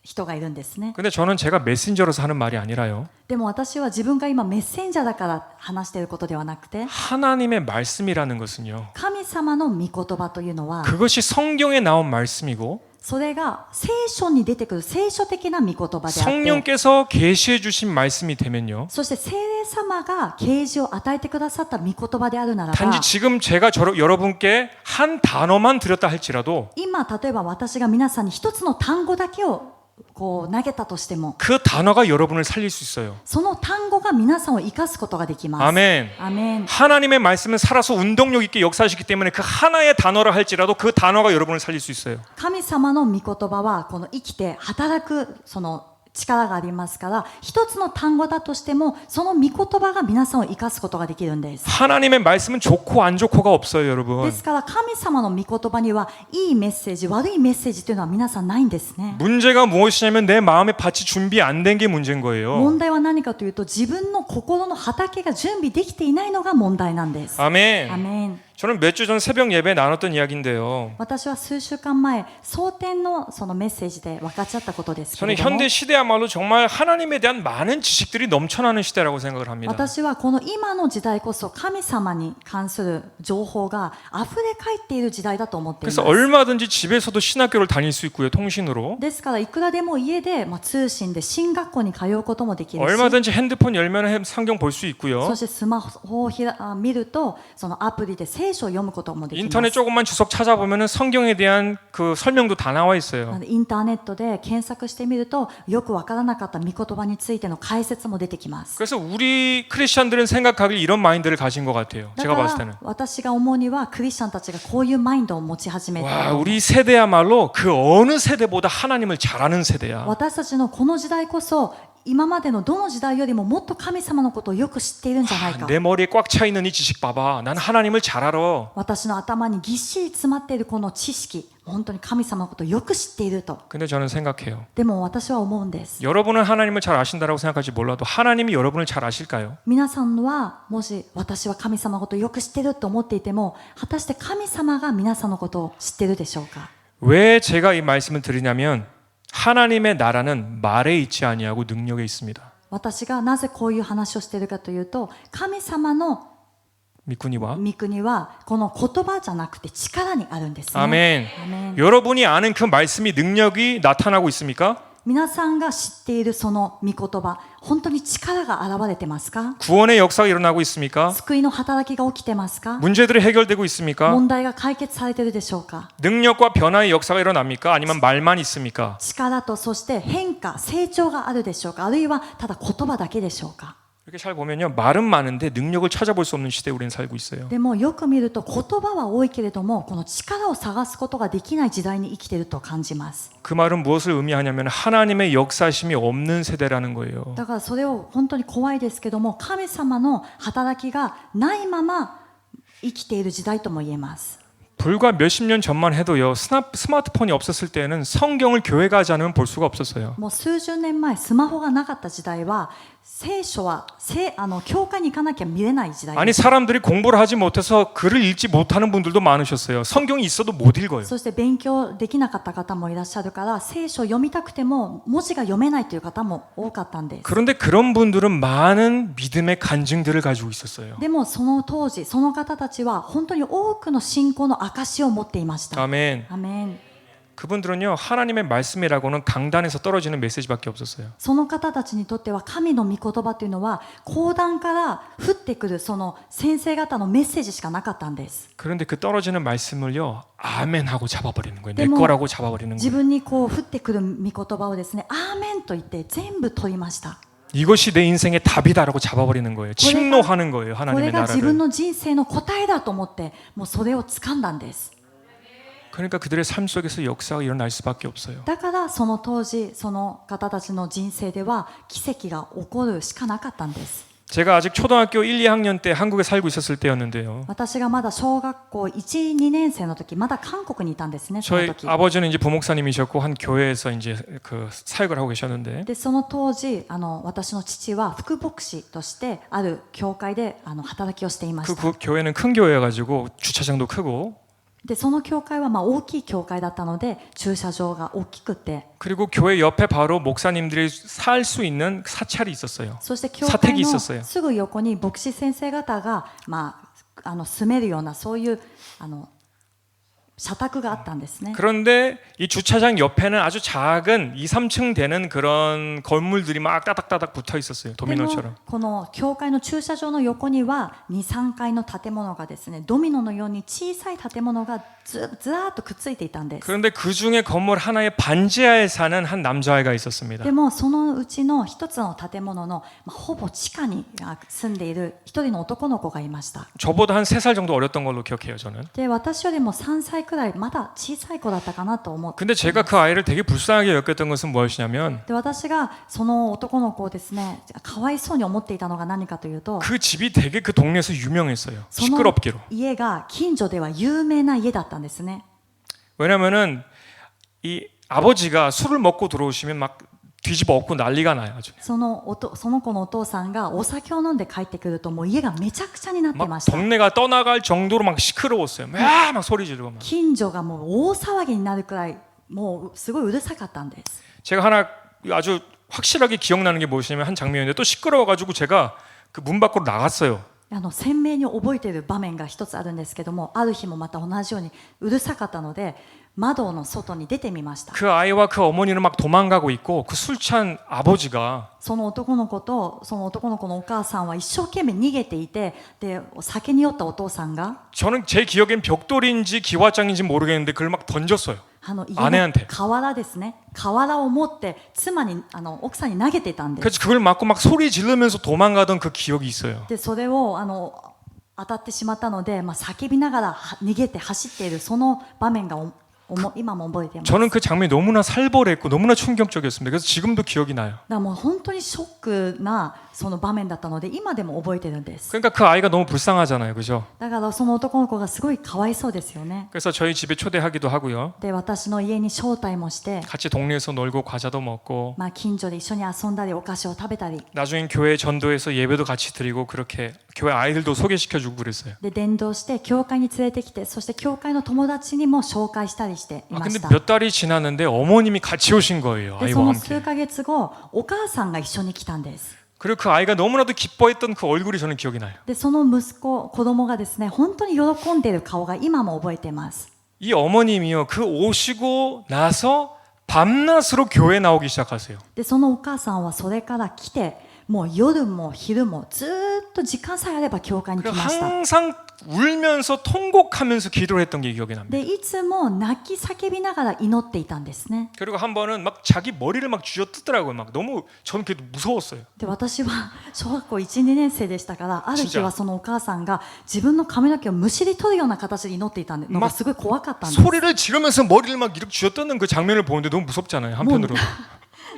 人がいるんですね。
근데 저는 제가 메신저로서 하는 말이 아니라요.
でも私は自分が今メッセンジャーだから話していることではなくて、
하나님의 말씀이라는 것은요.
神様の御言葉というのは
그것이 성경에 나온 말씀이고
それが聖書に出てくる聖書的な御言葉であって、
성령께서 계시해 주신 말씀이 되면요.
そして聖霊様が啓示を与えてくださった御言葉であるならば、
단지 지금 제가 여러분께 한 단어만 드렸다 할지라도
今例えば私が皆さんに一つの単語だけをこう投げたとしても、
그 단어가 여러분을 살릴 수 있어요.
その単語が皆さんを生かすことができます。
아멘.
アメン。
하나님의 말씀은 살아서 운동력 있게 역사하시기 때문에 그 하나의 단어라 할지라도 그 단어가 여러분을 살릴 수 있어요.
神様の御言葉はこの生きて働くその力がありますから、一つの単語だとしてもその御言葉が皆さんを生かすことができるんです。
하나님의 말씀은 좋고 안 좋고가 없어요, 여러분.
ですから神様の御言葉にはいいメッセージ悪いメッセージというのは皆さんないんですね。
문제가 무엇이냐면 내 마음의 밭이 준비 안 된 게 문제인 거예요.
問題は何かというと自分の心の畑が準備できていないのが問題なんです。
아멘.
アメン。
저는 몇 주 전 새벽 예배에 나눴던 이야기인데요.
私は数週間前蒼天のそのメッセージで分かち合ったことですけれ
저는
ども、
현대 시대야말로 정말 하나님에 대한 많은 지식들이 넘쳐나는 시대라고 생각을 합니다.
私はこの今の時代こそ神様に関する情報が溢れ返っている時代だと思っています。
그래서 얼마든지 집에서도 신학교를 다닐 수 있고요, 통신으로.
ですからいくらでも家で、通信で進学校に通うこともできるし、
얼마든지 핸드폰 열면 성경 볼 수 있고요.
そしてスマホを見るとそのアプリで聖書を読むこともできます。
인터넷 조금만 주석 찾아보면 성경에 대한 그 설명도 다 나와 있어요.
インターネットで検索してみるとよくわからなかった御言葉についての解説も出てきます。
그래서 우리 크리스천들은 생각하길 이런 마인드를 가진 것 같아요.
だ
제가
か
봤을 때는.
ら私が思うにはクリスチャンたちがこういうマインドを持ち始めた。
와, 우리 세대야말로 그 어느 세대보다 하나님을 잘 아는 세대야.
私たちのこの時代こそ今までのどの時代よりももっと神様のことをよく知っているんじゃないか。
내 머리에 꽉 차 있는 이 지식 봐봐. 난 하나님을 잘 알아.
私の頭にぎっしり詰まっているこの知識、本当に神様のことをよく知っていると。
근데 저는 생각해요.
でも私は思うんです。
여러분은 하나님을 잘 아신다라고 생각할지 몰라도 하나님이 여러분을 잘 아실까요?
皆さんはもし私は神様のことをよく知ってると思っていても、果たして神様が皆さんのことを知ってるでしょうか。
왜 제가 이 말씀을 드리냐면 하나님의 나라는 말에 있지 아니하고 능력에 있습니다.
私がなぜこういう話をしているかというと、神様の
미꾸니와
御国はこの言葉じゃなくて力にあるんですね。
아멘.
アメン。
여러분이 아는 그 말씀이 능력이 나타나고 있습니까?
皆さんが知っているその御言葉、本当に力が現れてますか？
구원의 역사가 일어나고 있습니까?
救いの働きが起きてますか？
문제들이 해결되고 있습니까?
問題が解決されているでしょうか？
능력과 변화의 역사가 일어납니까? 아니면 말만 있습니까?
力とそして変化、成長があるでしょうか？あるいはただ言葉だけでしょうか？
이렇게 잘 보면요, 말은 많은데 능력을 찾아볼 수 없는 시대에 우리는 살고 있어요.
でもよく見ると言葉は多いけれどもこの力を探すことができない時代に生きていると感じます。
그 말은 무엇을 의미하냐면 하나님의 역사심이 없는 세대라는 거예요.
だからそれを本当に怖いですけども、神様の働きがないまま生きている時代とも言えます。
불과 몇십 년 전만 해도요, 스마트폰이 없었을 때는 성경을 교회 가지 않으면 볼 수가 없었어요.
もう数十年前スマホがなかった時代は聖書は教会に行かなきゃ見れない時代
아니
です。
사람들이 공부를 하지 못해서 글을 읽지 못하는 분들도 많으셨어요. 성경이 있어도 못 읽어요.
そして勉強できなかった方もいらっしゃるから聖書を読みたくても文字が読めないという方も多かったんです。
그런데 그런 분들은 많은 믿음의 간증들을 가지고 있었어요.
でもその当時その方たちは本当に多くの信仰の証を持っていました。
아멘.
アメン。
그분들은요, 하나님의 말씀이라고는 강단에서 떨어지는 메시지밖에 없었어요.
その方たちにとっては神の御言葉というのは講談から降ってくるその先生方のメッセージしかなかったんです。
그런데 그 떨어지는 말씀을요, 아멘 하고 잡아버리는 거예요. 내
근데 뭐
거라고 잡아버리는
自
거예요.
分にこう降ってくる御言葉をですね、アーメンと言って全部取りました。
이것이 내 인생의 답이다라고 잡아버리는 거예요. 침노하는 거예요.
これ
하나님의
が自分
나라를.
の人生の答えだと思ってもうそれを掴んだんです。
그러니까 그들의 삶 속에서 역사가 일어날 수밖에 없어요.
だからその当時その方たちの人生では奇跡が起こるしかなかったんです。
제가 아직 초등학교 1, 2학년 때 한국에 살고 있었을 때였는데요.
私がまだ小学校1、2年生の時、まだ韓国にいたんですね。その
저희
時
아버지는 이제 부목사님이셨고 한 교회에서 이제 그 사역을 하고 계셨는데
でその当時私の父は副牧師としてある教会で働きをしていまし
그
た。
교회는 큰 교회여가지고 주차장도 크고
でその教会は大きい教会だったので駐車場が大きくて、
그리고 교회 옆에 바로 목사님들이 살 수 있는 사찰이 있었어요.
そして教
사택이
会の
있었어요.
すぐ横に牧師先生方が、住めるようなそういう社宅があったんですね。
그런데 이 주차장 옆에는 아주 작은 2, 3층 되는 그런 건물들이 막 따닥따닥 붙어 있었어요.
でも
도미노처럼.
この教会の駐車場の横には2、3階の建物がですね、ドミノのように小さい建物がずらーっとくっついていたんです。
그런데 그 중에 건물 하나에 반지하에 사는 한 남자아이가 있었습니다.
でもそのうちの一つの建物の、ほぼ地下に住んでいる一人の男の子がいました。
저보다 한 3살 정도 어렸던 걸로 기억해요, 저는.
で私よりも3歳くらいまだ小さい子だったかなと思って
근데 제가 그 아이를 되게 불쌍하게 여겼던 것은 무엇이냐면
で私がその男の子をですねかわいそうに思っていたのが何かというと
그 집이 되게 그 동네에서 유명했어요.
その
시끄럽기로.
家が近所では有名な家だったんですね
왜냐면은 이 아버지가 술을 먹고 들어오시면 막 뒤집어 엎고 난리가 나요. 아주.
その子のお父さんがお酒を飲んで帰ってくるともう家がめちゃくちゃになってま
막
した
동네가 떠나갈 정도로 막 시끄러웠어요. 막 소리 지르고 막.
近所がもう大騒ぎになるくらいもうすごいうるさかったんです
제가 하나 아주 확실하게 기억나는 게 무엇이냐면 한 장면인데 또 시끄러워가지고 제가 그 문 밖으로 나갔어요.
鮮明に覚えている場面が一つあるんですけどもある日もまた同じようにうるさかったので窓の外に出てみました
그 아이와 그 어머니는 막 도망가고 있고 그 술 취한 아버지가
その男の子とその男の子のお母さんは一生懸命逃げていてで酒に酔ったお父さんが
저는 제 기억엔 벽돌인지 기와장인지 모르겠는데 그걸 막 던졌어요.
家
아내한테
の河原ですね河原を持って妻に奥さんに投げてたんです
그래서 그걸 맞고 막 소리 지르면서 도망가던 그 기억이 있어요.
でそれを当たってしまったので、叫びながら逃げて走っているその場面が今も覚えています
저는 그 장면이 너무나 살벌했고 너무나 충격적이었습니다. 그래서 지금도 기억이 나요.
だからもう本当にショックなその場面だったので今でも覚えてるんです
그러니까 그 아이가 너무 불쌍하잖아요. 그죠?
だからその男の子がすごいかわいそうですよね
그래서 저희 집에 초대하기도 하고요.
で私の家に招待もして
같이 동네에서 놀고 과자도 먹고
近所で一緒に遊んだりお菓子を食べたり
나중엔 교회 전도에서 예배도 같이 드리고 그렇게 교회 아이들도 소개시켜주고 그랬어요.
で伝道して教会に連れてきてそして教会の友達にも紹介したりしてい
아,
ま
근데
した
몇 달이 지났는데 어머님이 같이 오신 거예요.
でそ
아이와
の
함께.
数ヶ月後お母さんが一緒に来たんです
그리고 그 아이가 너무나도 기뻐했던 그 얼굴이 저는 기억이 나요.
でその子供がですね本当に喜んでいる顔が今も覚えています
이 어머님이요. 그 오시고 나서 밤낮으로 교회 나오기 시작하세요.
でそのお母さんはそれから来てもう夜も昼もずーっと時間さえあれば教会に来
그리고
ました
항상 울면서 통곡하면서 기도를 했던 게 기억이 납니다.
でいつも泣き叫びながら祈っていたんですね
그리고 한 번은 막 자기 머리를 막 쥐어뜯더라고요. 막 너무 저는 그게 무서웠어요.
で私は小学校 1,2 年生でしたからある日
진짜
はそのお母さんが自分の髪の毛をむしり取るような形で祈っていたのがすごい怖かったんです
소리를 지르면서 머리를 막 이렇게 쥐어뜯는 그 장면을 보는데 너무 무섭잖아요. 한편으로.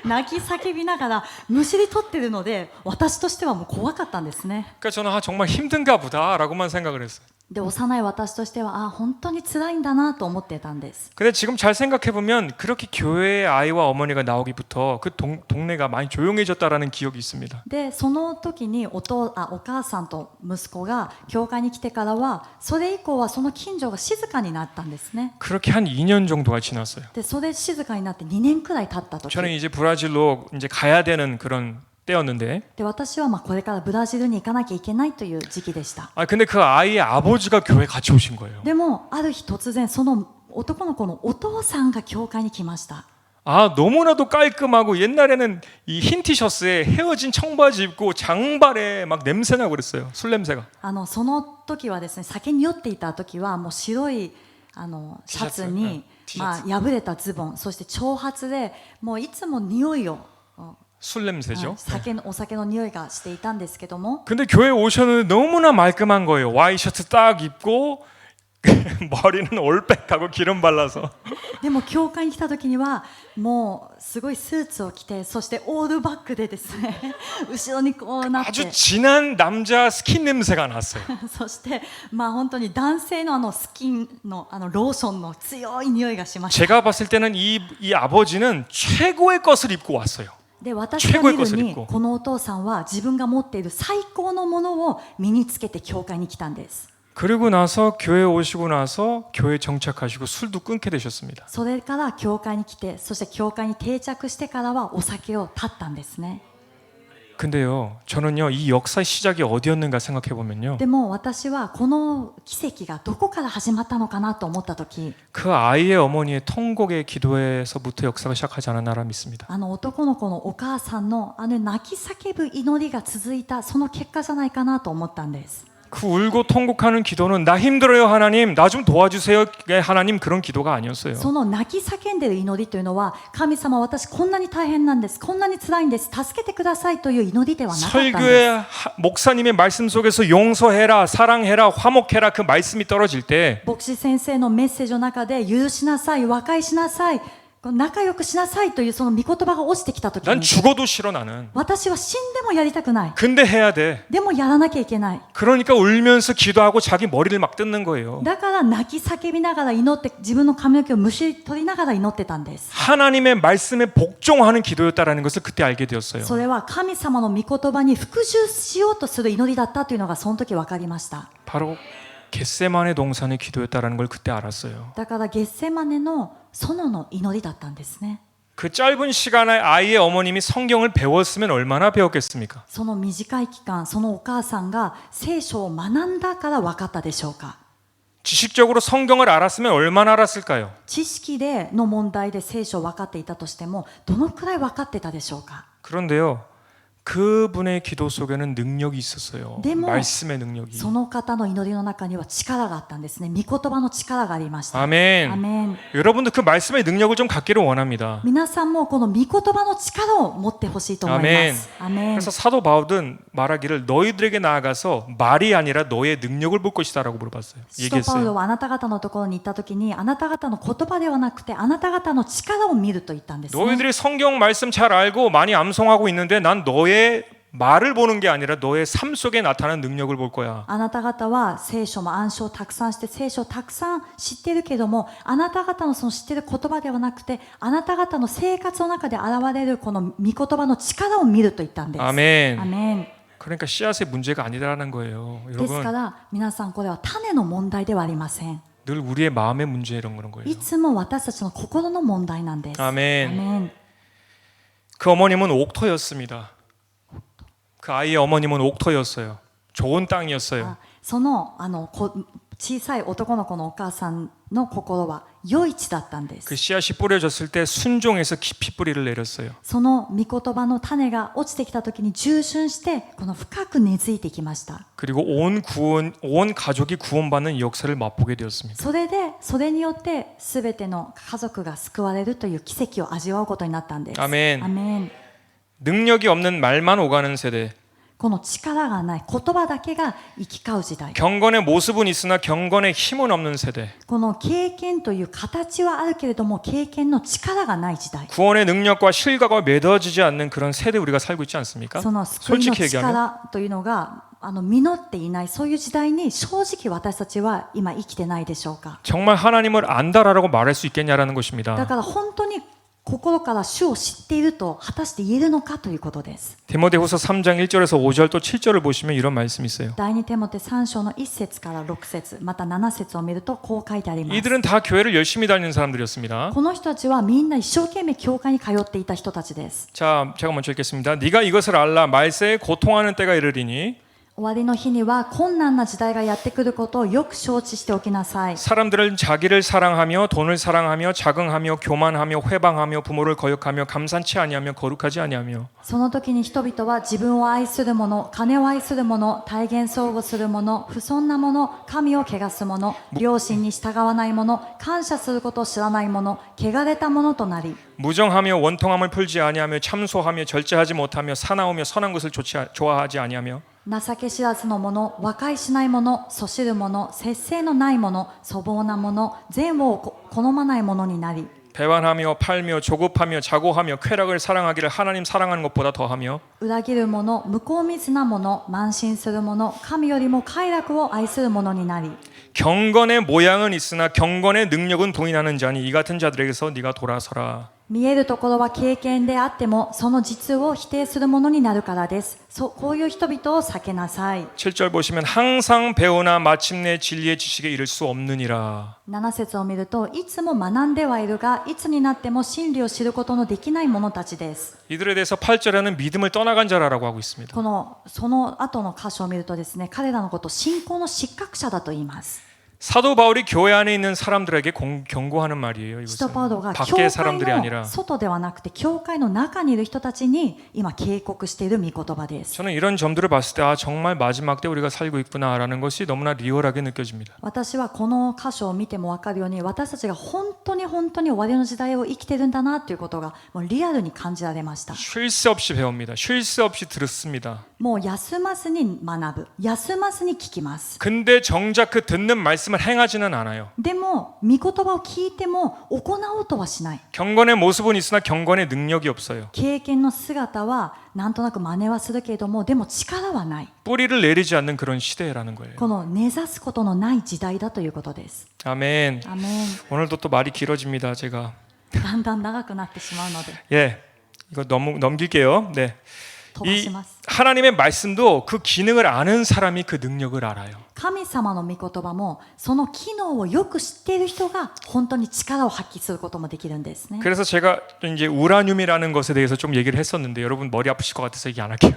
泣き叫びながらむしり取ってるので私としてはもう怖かったんですね
그러니까 저는 정말 힘든가 보다라고만 생각을 했어요.
で幼い私としては本当に辛いんだなと思ってたんです
근데 지금 잘 생각해 보면 그렇게 교회에 아이와 어머니가 나오기부터 그 동네가 많이 조용해졌다라는 기억이 있습니다.
でその時にお母さんと息子が教会に来てからはそれ以降はその近所が静かになったんですね
그렇게 한 2년 정도가 지났어요.
でそれ静かになって2年くらい経った時
저는 이제 브라질로 이제 가야 되는 그런 때였는데
で私はこれからブラジルに行かなきゃいけないという時期でした
근데 그 아이의 아버지가 교회 같이 오신 거예요.
でもある日突然その男の子のお父さんが教会に来ました
너무나도 깔끔하고 옛날에는 이 흰 티셔츠에 헤어진 청바지 입고 장발에 막 냄새나고 그랬어요. 술 냄새가.
その時はですね酒に酔っていた時はもう白いシャツに
T シャツ
破れたズボンそして長髪でもういつも匂いを
술 냄새죠.
お酒の匂いがしていたんですけども
근데 교회 오셨는데 너무나 말끔한 거예요. 와이셔츠 딱 입고 머리는 올백하고 기름 발라서
でも教会に来た時にはもうすごいスーツを着てそしてオールバックでですね後ろにこうなって
아주 진한 남자 스킨 냄새가 났어요.
そして本当に男性のスキンのローションの強い匂いがしました
제가 봤을 때는 이 아버지는 최고의 것을 입고 왔어요.
で私が見る
최고의
に
것을 입고
このお父さんは自分が持っている最高のものを身につけて教会に来たんです
그리고 나서 교회 오시고 나서 교회 정착하시고 술도 끊게 되셨습니다.
それから教会に来てそして教会に定着してからはお酒を断ったんですね
근데요, 저는요 이 역사의 시작이 어디였는가 생각해 보면요,
でも私はこの奇跡がどこから始まったのかなと思った時
그 아이의 어머니의 통곡의 기도에서부터 역사가 시작하지 않았나라 믿습니다.
男の子のお母さんの泣き叫ぶ祈りが続いたその結果じゃないかなと思ったんです
그 울고 통곡하는 기도는 나 힘들어요 하나님, 나 좀 도와주세요 하나님, 그런 기도가 아니었어요.
その泣き叫んでいる祈りというのは、神様私こんなに大変なんです、こんなに辛いんです、助けてくださいという祈りではなかったんです。
설교의 목사님의 말씀 속에서 용서해라, 사랑해라, 화목해라 그 말씀이 떨어질 때
牧師先生のメッセージの中で許しなさい、和解しなさい、仲良くしなさいというその御言葉が落ちてきたとき
난
に、
죽어도 싫어 나는.
私は死んでもやりたくない、
근데 해야 돼.
でもやらなきゃいけない。
그러니까 울면서 기도하고 자기 머리를 막 뜯는 거예요.
だから泣き叫びながら祈って自分の髪の毛をむしり取りながら祈ってたんです。
하나님의 말씀에 복종하는 기도였다라는 것을 그때 알게 되었어요.
それは神様の御言葉に服従しようとする祈りだったというのがその時分かりました。
바로 겟세마네 동산의 기도였다라는 걸 그때 알았어요.
だからゲッセマネの園の祈りだったんですね。
그 짧은 시간에 아이의 어머님이 성경을 배웠으면 얼마나 배웠겠습니까?
その短い期間、そのお母さんが聖書を学んだから分かったでしょうか。
지식적으로 성경을 알았으면 얼마나 알았을까요?
知識での問題で聖書を分かっていたとしてもどのくらい分かってたでしょうか。
그런데요, 그분의 기도 속에는 능력이 있었어요.
데모,
말씀의 능력이.
その方の祈りの中には力があったんですね。御言葉の力がありました。
아멘.
アメン。
여러분도 그 말씀의 능력을 좀 갖기를 원합니다.
皆さんもこの御言葉の力を持ってほしいと思います。アメン。
그래서 사도 바울은 말하기를 너희들에게 나아가서 말이 아니라 너의 능력을 볼 것이다라고 물어봤어요.
使徒パウロ
얘기했어요.
はあなた方のところに行った時にあなた方の言葉ではなくてあなた方の力を見ると言ったんですね。
너희들이 성경 말씀 잘 알고 많이 암송하고 있는데 난 너의 말을 보는 게 아니라 너의 삶 속에 나타나는 능력을 볼 거야.
あなた方は聖書も暗唱をたくさんして聖書をたくさん知っているけれどもあなた方のその知っている言葉ではなくてあなた方の生活の中で現れるこの御言葉の力を見ると言ったんです。
아멘.
アメン。
그러니까 씨앗의 문제가 아니라는 거예요.
ですか
여러분,
ら皆さんこれは種の問題ではありません。
늘 우리의 마음의 문제 이런 그런 거예요.
いつも私たちの心の問題なんです。
아멘.
アメン。
그 어머님은 옥토였습니다. 그 아이의 어머님은 옥토였어요. 좋은 땅이었어요.
その小さい男の子のお母さんの心は良い地だったんです。
그 씨앗이 뿌려졌을 때 순종해서 깊이 뿌리를 내렸어요.
その御言葉の種が落ちてきた時に従順してこの深く根付いてきました。
그리고 온 가족이 구원받는 역사를 맛보게 되었습니다.
それによって全ての家族が救われるという奇跡を味わうことになったんです。
아멘.
アメン。
능력이 없는 말만 오가는 세대.
この力がない言葉だけが行き交う時代。
경건의 모습은 있으나 경건의 힘은 없는 세대.
この経験という形はあるけれども経験の力がない時代。
구원의 능력과 실과가 맺어지지 않는 그런 세대 우리가 살고 있지 않습니까?
その救いの
솔직히 얘기하면
力というのが実っていないそういう時代に正直私たちは今生きてないでしょうか。
정말 하나님을 안다라고 말할 수 있겠냐라는
だ
것입니다.
から本当に心から主を知っていると果たして言えるのかということです。
디모데후서 3장 1절에서 5절 또 7절을 보시면 이런 말씀이 있어요.
第2テモテ3章の1節から6節また7節を見るとこう書いてあります。
이들은 다 교회를 열심히 다니는 사람들이었습니다.
この人たちはみんな一生懸命教会に通っていた人たちです。
자, 제가 먼저 읽겠습니다. 네가 이것을 알라. 말세에 고통하는 때가 이르리니
終わりの日には困難な時代がやってくることをよく承知しておきなさい。
사람들은 자기를 사랑하며 돈을 사랑하며 자긍하며 교만하며 회방하며 부모를 거역하며 감산치 아니하며 거룩하지 아니하며
その時に人々は自分を愛する者、金を愛する者、体現相互する者、不尊な者、神を汚す者、良心に従わない者、感謝することを知らない者、汚れた者となり
무정하며 원통함을 풀지 아니하며 참소하며 절제하지 못하며 사나우며 선한 것을 좋아하지 아니하며
情け知らずの者、和解しない者、そしる者、節制のない者、粗暴な者、善を好まない者になり
배반하며 팔며 조급하며 자고하며 쾌락을 사랑하기를 하나님 사랑하는 것보다 더하며
裏切る者、向こう見な者、慢心する者、神よりも快楽を愛する者になり
경건의 모양은 있으나 경건의 능력은 부인하는 자니 이 같은 자들에게서 네가 돌아서라.
見えるところは経験であってもその実を否定するものになるからです。こういう人々を避けなさい。
7절 보시면 항상 배우나 마침내 진리의 지식에 이를 수 없느니라.
7節を見るといつも学んではいるがいつになっても真理を知ることのできない者たちです。
이들에 대해서 8절에는 믿음을 떠나간 자라고 하고 있습니다.
その後の箇所を見るとですね彼らのことを信仰の失格者だと言います。
사도 바울이 교회 안에 있는 사람들에게 경고하는 말이에요.
使徒パウロ
이것은
が教
밖의
会
사람들이
の
아니라
外ではなくて教会の中にいる人たちに今警告している御言葉です。
저는 이런 점들을 봤을 때 정말 마지막 때 우리가 살고 있구나라는 것이 너무나 리얼하게 느껴집니다.
私はこの箇所を見ても分かるように私たちが本当に終わりの時代を生きてるんだなということがもうリアルに感じられました。
쉴 새 없이 배웁니다. 쉴 새 없이 듣습니다.
もう休まずに学ぶ、休まずに聞きます。
근데 정작 그 듣는 말씀을 행하지는 않아요.
でも御言葉を聞いても行おうとはしない。
경건의 모습은 있으나 경건의 능력이 없어요.
経験の姿はなんとなく真似はするけれどもでも力はない。
뿌리를 내리지 않는 그런 시대라는 거예요.
この根ざすことのない時代だということです。
아멘.
アメン。
오늘도 또 말이 길어집니다. 제가
だんだん長くなってしまうので
예 이거 넘길게요. 네.
飛ばし
이
ます。
하나님의 말씀도 그 기능을 아는 사람이 그 능력을 알아요.
神様の御言葉もその機能をよく知っている人が本当に力を発揮することもできるんですね。
그래서 제가 이제 우라늄이라는 것에 대해서 좀 얘기를 했었는데 여러분 머리 아프실 것 같아서 얘기 안 할게요.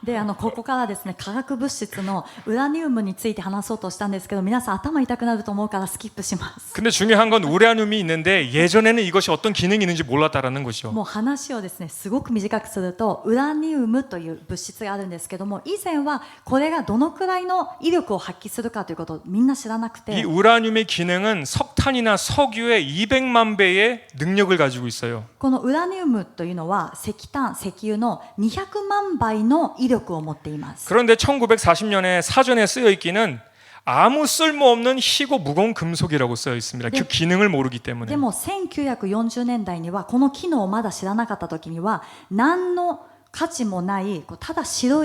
でここからですね化学物質のウラニウムについて話そうとしたんですけど皆さん頭痛くなると思うからスキップします。
근데 중요한 건 우라늄이 있는데 예전에는 이것이 어떤 기능이 있는지 몰랐다라는 것이죠.
もう話をですねすごく短くするとウラニウムという物質があるんですけども以前はこれがどのくらいの威力を発揮するかということをみんな知らなく
이
て
우라늄의 기능은 석탄이나 석유의 200만 배의 능력을 가지고 있어요.
このウラニウムというのは石炭石油の200万倍の威力を持っています。
그런데 1940년에 사전에 쓰여 있기는 아무 쓸모없는 희고 무거운 금속이라고 쓰여 있습니다. 그 기능을 모르기
で
때문에.
も1940年代にはこの機能をまだ知らなかった時には何の価値もないただ白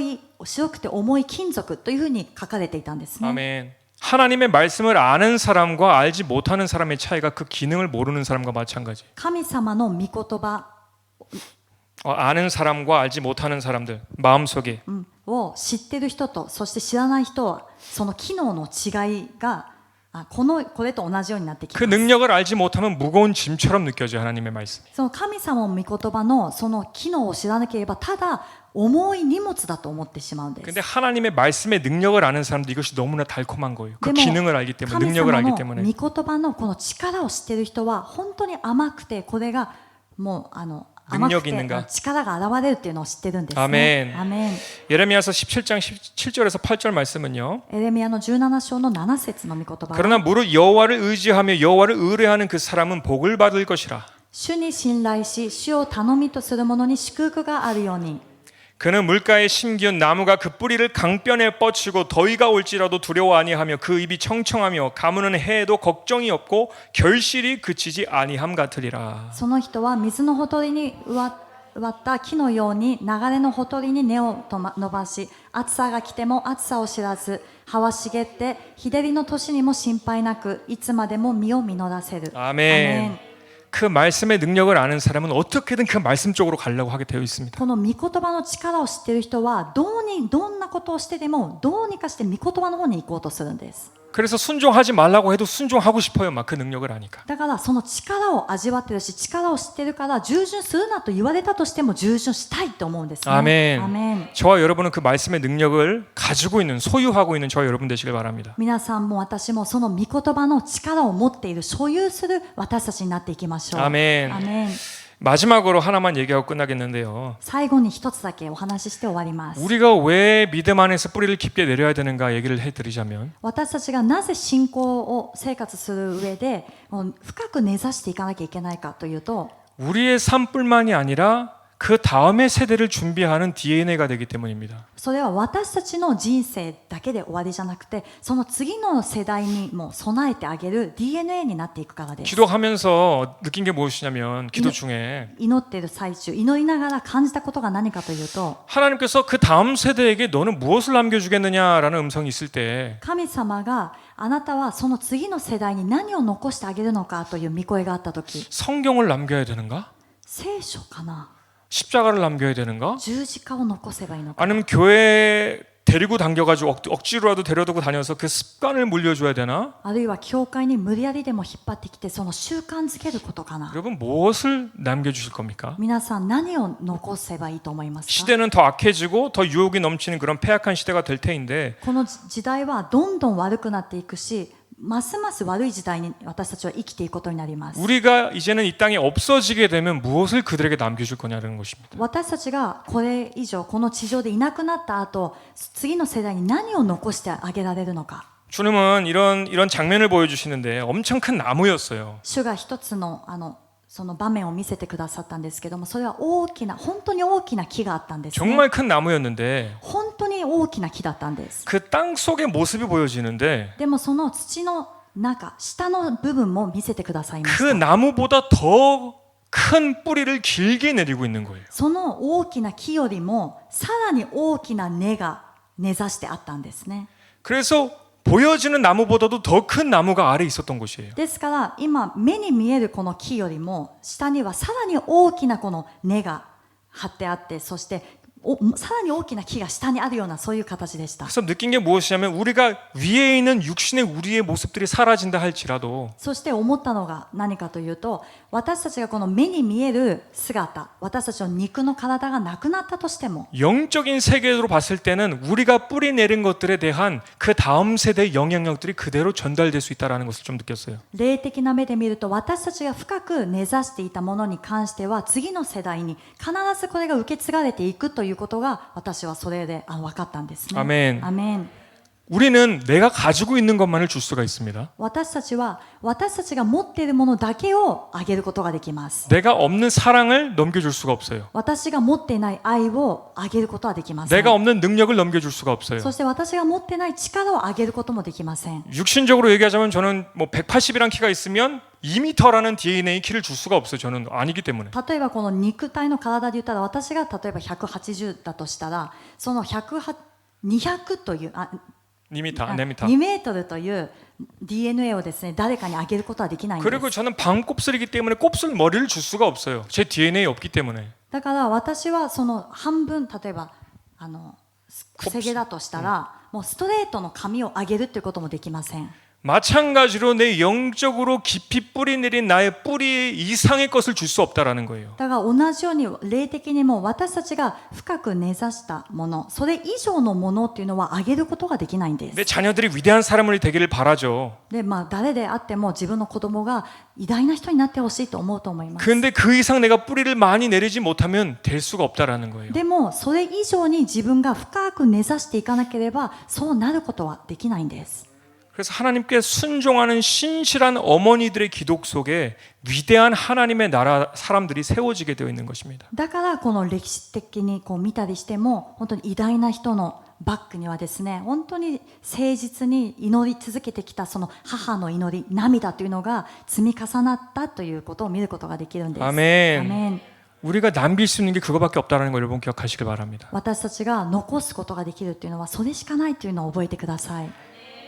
くて重い金属というふうに書かれていたんですね。
아멘. 하나님의 말씀을 아는 사람과 알지 못하는 사람의 차이가 그 기능을 모르는 사람과 마찬가지.
神様の御言葉
아는 사람과 알지 못하는 사람들 마음속에
を知っている人とそして知らない人はその機能の違いがこれと同じようになってき
그
ます。
능력을 알지 못하면 무거운 짐처럼 느껴져요. 하나님의 말씀.
その神様の御言葉のその機能を知らなければただ重い荷物だと思ってしまうんです。
근데 하나님의 말씀의 능력을 아는 사람들 이것이 너무나 달콤한 거예요. 그
でも
기능을 알기 때문에
神
능력을
様
알기
の
때문에.
御言葉のこの力を知っている人は本当に甘くてこれがもう甘く
능력이 있는가?
て力が現れるっていうのを知ってるんですね。
アメン
アメン。
예레미야서 17장 17절에서 8절 말씀은요.
エレミヤの17章の7節の御言葉
그러나
は
무릇 여호와를 의지하며 여호와를 의뢰하는 그 사람은 복을 받을 것이라.
主に信頼し主を頼みとする者に祝福があるように
그는 물가에 심기운 나무가 그 뿌리를 강변에 뻗치고 더위가 올지라도 두려워 아니하며 그 입이 청청하며 가무는 해에도 걱정이 없고 결실이 그치지 아니함 같으리라.
その人は水のほとりに植わった木のように流れのほとりに根を伸ばし暑さが来ても暑さを知らず葉は茂って日照りの年にも心配なくいつまでも実を実らせる。
아멘. 그 말씀의 능력을 아는 사람은 어떻게든 그 말씀 쪽으로 가려고 하게 되어 있습니다.
この御言葉の力を知っている人はどんなことをしてでもどうにかして御言葉の方に行こうとするんです。
그래서 순종하지 말라고 해도 순종하고 싶어요. 막 그 능력을 아니까.
だからその力を味わってるし力を知ってるから従順するなと言われたとしても従順したいと思うんですね。
아멘.
アメン。
저와 여러분은 그 말씀의 능력을 가지고 있는 소유하고 있는 저와 여러분 되시길 바랍니다.
皆さんも私もその御言葉の力を持っている所有する私たちになっていきましょう。
아멘.
アメン。
마지막으로 하나만 얘기하고 끝나겠는데요.
最後に一つだけお話しして終わります。
우리가 왜 믿음 안에서 뿌리를 깊게 내려야 되는가 얘기를 해드리자면
私たちがなぜ信仰を生活する上で深く根ざしていかなきゃいけないかというと
우리의 삶뿐만이 아니라 그 다음의 세대를 준비하는 DNA가 되기 때문입니다.
それは私たちの人生だけで終わりじゃなくてその次の世代にも備えてあげる DNA になっていくからです。
기도하면서 느낀 게 무엇이냐면 기도 중에
祈っている最中祈りながら感じたことが何かというと
하나님께서 그 다음 세대에게 너는 무엇을 남겨주겠느냐라는 음성이 있을 때
神様があなたはその次の世代に何を残してあげるのかという御声があったとき
성경을 남겨야 되는가?
聖書かな
십자가를 남겨야 되는가?
十字架を残せばいいのか
아니면 교회 데리고 당겨가지고 억지로라도 데려두고 다녀서 그 습관을 물려줘야 되나?
あるいは教会に無理やりでも引っ張ってきてその習慣づけることかな
여러분 무엇을 남겨주실 겁니까?
皆さん何を残せばいいと思いますか
시대는 더 악해지고 더 유혹이 넘치는 그런 패악한 시대가 될 테인데
この時代はどんどん悪くなっていくしますます悪い時代に私たちは生きていくことになります。
우리가 이제는 이 땅에 없어지게 되면 무엇을 그들에게 남겨줄 거냐는 것입니다.
私たちがこれ以上この地上でいなくなった後、次の世代に何を残してあげられるのか。
주님은 이런 장면을 보여주시는데 엄청 큰 나무였어요.
主が一つのその場面を見せてくださったんですけども、それは大きな、本当に大きな木があったんですね。
정말 큰 나무였는데
本当に大きな木だったんです。
그 땅 속의 모습이 보여지는데
でもその土の中、下の部分も見せてくださいまし
그
た。
나무보다 더 큰 뿌리를 길게 내리고 있는 거예요.
その大きな木よりもさらに大きな根が根ざしてあったんですね。
그래서 보여지는 나무보다도 더 큰 나무가 아래 있었던 것이에요.
ですから今目に見えるこの木よりも下にはさらに大きなこの根が張ってあって、そしてさらに大きな木が下にあるようなそういう形でした。
그래서 느낀 게 무엇이냐면 우리가 위에 있는 육신의 우리의 모습들이 사라진다 할지라도
そして思ったのが何かというと、私たちがこの目に見える姿、私たちの肉の体がなくなったとしても
영적인 세계로 봤을 때는 우리가 뿌리 내린 것들에 대한 그 다음 세대의 영향력들이 그대로 전달될 수 있다는 것을 좀 느꼈어요.
霊的な目で見ると、私たちが深く根ざしていたものに関しては次の世代に必ずこれが受け継がれていくということが、私はそれで分かったんですね。
アメン。
アメン。
우리는 내가 가지고 있는 것만을 줄 수가 있습니다.
私たちは私たちが持っているものだけをあげることができます。
내가 없는 사랑을 넘겨줄 수가 없어요.
私が持っていない愛をあげることはできません。
내가 없는 능력을 넘겨줄 수가 없어요.
そして私が持っていない力をあげることもできません。
육신적으로 얘기하자면 저는 뭐 180이란 키가 있으면 2m라는 DNA 키를 줄 수가 없어요. 저는 아니기 때문에.
例えばこの肉体の体で言ったら、私が例えば180だとしたら、その200という2 メートルという DNA をですね、誰かにあげることはできないんです。
그리고 저는 반곱슬이기 때문에 곱슬 머리를 줄 수가 없어요. 제 DNA 없기 때문에.
だから私はその半分、例えばくせ毛だとしたら、もうストレートの髪をあげるっていうこともできません。
마찬가지로 내 영적으로 깊이 뿌리 내린 나의 뿌리 이상의 것을 줄 수 없다라는 거예요.
だから同じように霊的にも私たちが深く根ざしたもの、それ以上のものっていうのはあげることができないんです。
내 자녀들이 위대한 사람을 되기를 바라죠.
で、誰であっても自分の子供が偉大な人になってほしいと思うと思います。
근데 그 이상 내가 뿌리를 많이 내리지 못하면 될 수가 없다라는 거예요.
でもそれ以上に自分が深く根ざしていかなければそうなることはできないんです。
그래서 하나님께 순종하는 신실한 어머니들의 기독 속에 위대한 하나님의 나라 사람들이 세워지게 되어 있는 것입니다.
だからこの歴史的に見たりしても、本当に偉大な人のバックにはですね、本当に誠実に祈り続けてきたその母の祈り、涙というのが積み重なったということを見ることができるんです。
아멘.
アメン。
우리가 남길 수 있는 게 그거밖에 없다는 걸 여러분 기억하시길 바랍니다.
私たちが残すことができるというのはそれしかないというのを覚えてください。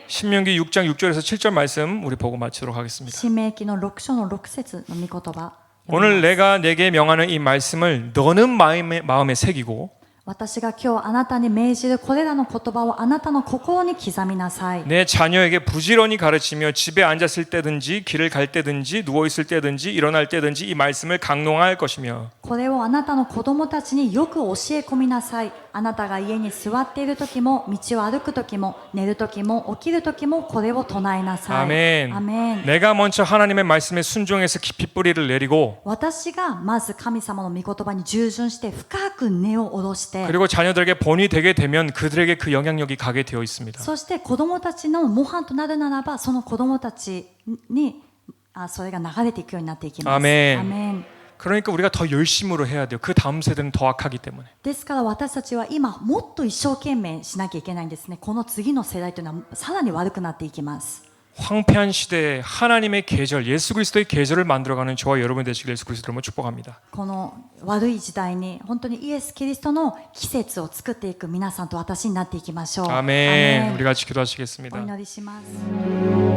신명기 6장 6절에서 7절 말씀 우리 보고 마치도록 하겠습니다.
申命記の6章の6節の御言葉。
오늘 내가 내게 명하는 이 말씀을 너는 마음에 새기고
私が今日あなたに命じるこれらの言葉をあなたの心に刻みなさい。
내 자녀에게 부지런히 가르치며 집에 앉았을 때든지 길을 갈 때든지 누워 있을 때든지 일어날 때든지 이 말씀을 강론할 것이며
これをあなたの子供たちによく教え込みなさい。あなたが家に座っている時も、道を歩く時も、寝る時も、起きる時もこれを唱えなさい。
아멘.
アメン。
내가 먼저 하나님의 말씀에 순종해서 깊이 뿌리를 내리고
私がまず神様の御言葉に従順して深く根を下ろして、
그리고 자녀들에게 본이 되게 되면 그들에게 그 영향력이 가게 되어 있습니다.
そして子供たちの模範となるならば、その子供たちにそれが流れていくようになっていきます。
아멘.
アメン。
그러니까 우리가 더 열심으로 해야 돼요. 그 다음 세대는 더 악하기 때문에.
ですから私たちは今もっと一生懸命しなきゃいけないんですね。この次の世代というのはさらに悪くなっていきます。
황폐한 시대에 하나님의 계절, 예수 그리스도의 계절을 만들어가는 저와 여러분 되시길 예수 그리스도로 축복합니다.
この悪い時代に本当にイエス・キリストの季節を作っていく皆さんと私になっていきましょう。
아멘. 우리 같이 기도하시겠습니다.
お祈りします。